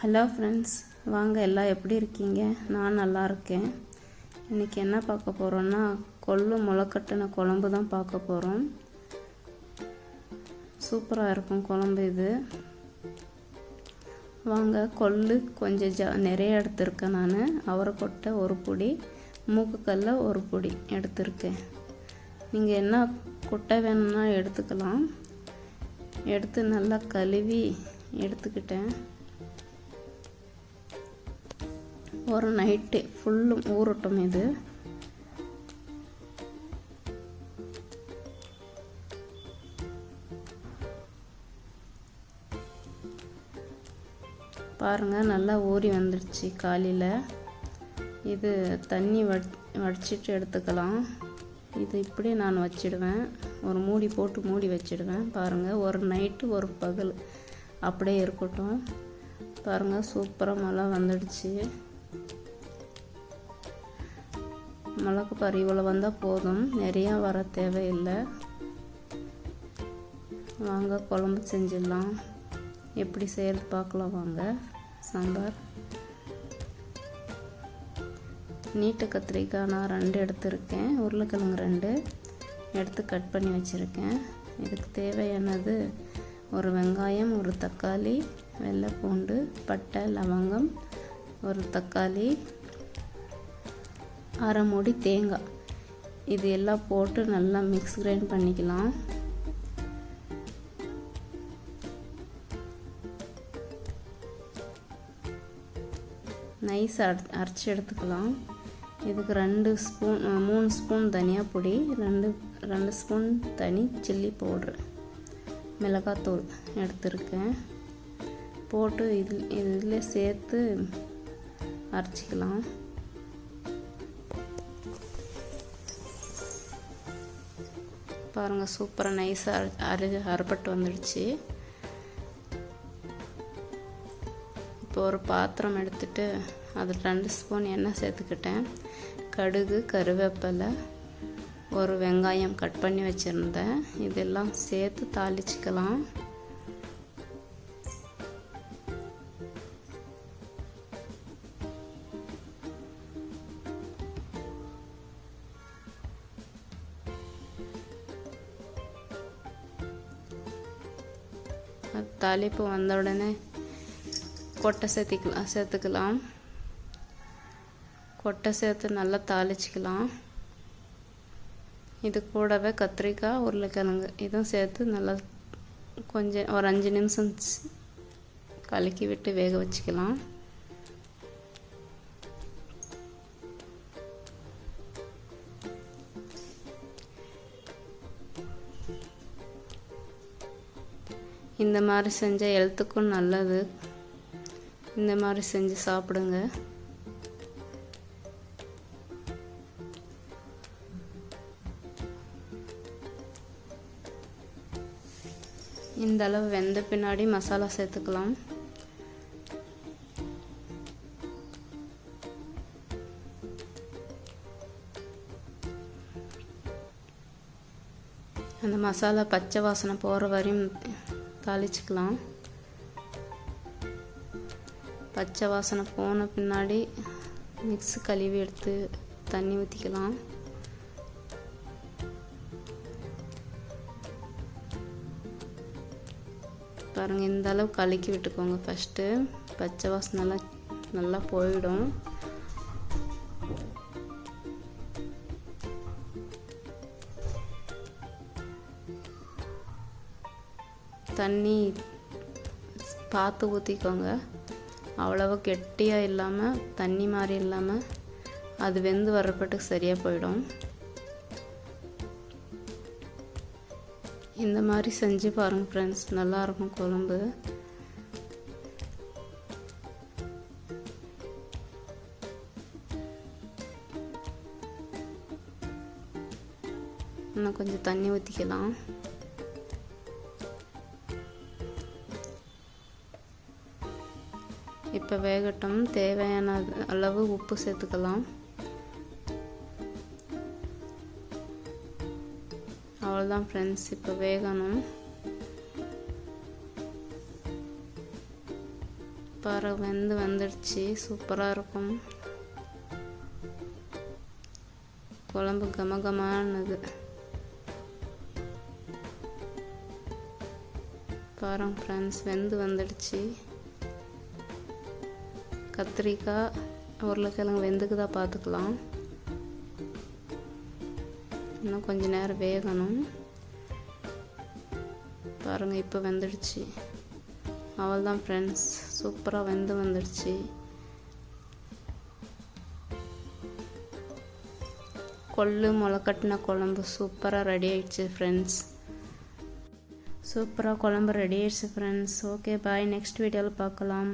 Hello friends, வாங்க எல்லாம் எப்படி இருக்கீங்க? நான் நல்லா இருக்கேன். இன்றைக்கி என்ன பார்க்க போகிறோன்னா, கொள்ளு முளைக்கட்டின குழம்பு தான் பார்க்க போகிறோம். சூப்பராக இருக்கும் குழம்பு இது. வாங்க, கொள்ளு கொஞ்சம் நிறைய எடுத்திருக்கேன் நான். அவரைக்கொட்டை ஒரு பொடி, மூக்குக்கல்ல ஒரு பொடி எடுத்திருக்கேன். நீங்கள் என்ன கொட்டை வேணும்னா எடுத்துக்கலாம். எடுத்து நல்லா கழுவி எடுத்துக்கிட்டேன். ஒரு நைட்டு ஃபுல்லும் ஊறட்டும். இது பாருங்கள், நல்லா ஊறி வந்துடுச்சு காலையில். இது தண்ணி வடிச்சிட்டு எடுத்துக்கலாம். இது இப்படி நான் வச்சிடுவேன். ஒரு மூடி போட்டு மூடி வச்சிடுவேன். பாருங்கள், ஒரு நைட்டு ஒரு பகல் அப்படியே இருக்கட்டும். பாருங்கள், சூப்பராக மழை வந்துடுச்சு. மிளகு பாரு, இவ்வளோ வந்தால் போதும், நிறையா வர தேவையில்லை. வாங்க குழம்பு செஞ்சிடலாம். எப்படி செய்கிறது பார்க்கலாம் வாங்க. சாம்பார் நீட்டு கத்திரிக்காய் நான் 2 எடுத்துருக்கேன். உருளைக்கிழங்கு 2 எடுத்து கட் பண்ணி வச்சுருக்கேன். இதுக்கு தேவையானது ஒரு வெங்காயம், ஒரு தக்காளி, வெள்ளை பூண்டு, பட்டை, லவங்கம், ஒரு தக்காளி, அரை மூடி தேங்காய். இது எல்லாம் போட்டு நல்லா மிக்ஸ் கிரைண்ட் பண்ணிக்கலாம். நைஸ் அரைச்சி எடுத்துக்கலாம். இதுக்கு 3 ஸ்பூன் தனியா பொடி, 2 ஸ்பூன் தனி சில்லி பவுட்ரு, மிளகாத்தூள் எடுத்துருக்கேன். போட்டு இதில் சேர்த்து அரைச்சிக்கலாம். பாருங்கள், சூப்பராக நைஸாக அரைப்பட்டு வந்துடுச்சு. இப்போ ஒரு பாத்திரம் எடுத்துட்டு அதில் 2 ஸ்பூன் எண்ணெய் சேர்த்துக்கிட்டேன். கடுகு, கருவேப்பிலை, ஒரு வெங்காயம் கட் பண்ணி வச்சுருந்தேன். இதெல்லாம் சேர்த்து தாளிச்சிக்கலாம். தாளிப்பு வந்த உடனே கொட்டை சேர்த்துக்கலாம். கொட்டை சேர்த்து நல்லா தாளிச்சிக்கலாம். இது கூடவே கத்திரிக்காய், உருளைக்கிழங்கு இதுவும் சேர்த்து நல்லா கொஞ்சம் ஒரு 5 நிமிஷம் கலக்கி விட்டு வேக வச்சுக்கலாம். இந்த மாதிரி செஞ்சால் ஹெல்த்துக்கும் நல்லது. இந்த மாதிரி செஞ்சு சாப்பிடுங்க. இந்த அளவு வெந்த பின்னாடி மசாலா சேர்த்துக்கலாம். அந்த மசாலா பச்சை வாசனை போகிற வரையும் தாளிச்சிக்கலாம். பச்சை வாசனை போன பின்னாடி மிக்ஸி கழுவி எடுத்து தண்ணி ஊற்றிக்கலாம். பாருங்கள், இந்த அளவு கலக்கி விட்டுக்கோங்க. ஃபஸ்ட்டு பச்சை வாசனை நல்லா போயிடும். தண்ணி பார்த்து ஊற்றிக்கோங்க. அவ்வளவு கெட்டியாக இல்லாமல், தண்ணி மாதிரி இல்லாமல், அது வெந்து வர்றப்பட்டுக்கு சரியாக போயிடும். இந்த மாதிரி செஞ்சு பாருங்கள் ஃப்ரெண்ட்ஸ், நல்லாயிருக்கும் குழம்பு. இன்னும் கொஞ்சம் தண்ணி ஊற்றிக்கலாம். இப்போ வேகட்டும். தேவையான அளவு உப்பு சேர்த்துக்கலாம். அவ்வளோதான் ஃப்ரெண்ட்ஸ், இப்போ வேகணும். பாரு வெந்து வந்துடுச்சு. சூப்பராக இருக்கும் குழம்பு, கமகமானது. பாருங்க ஃப்ரெண்ட்ஸ், வெந்து வந்துடுச்சு. கத்திரிக்காய் உருளைக்கிழங்கு வெந்துக்குதா பார்த்துக்கலாம். இன்னும் கொஞ்சம் நேரம் வேகணும். பாருங்கள், இப்போ வெந்துடுச்சு. அவ்வளோதான் ஃப்ரெண்ட்ஸ், சூப்பராக வெந்து வந்துடுச்சு. கொள்ளு முளைக்கட்டின குழம்பு சூப்பராக ரெடி ஆயிடுச்சு ஃப்ரெண்ட்ஸ். சூப்பராக குழம்பு ரெடி ஆயிடுச்சு ஃப்ரெண்ட்ஸ். ஓகே பாய், நெக்ஸ்ட் வீடியோவில் பார்க்கலாம்.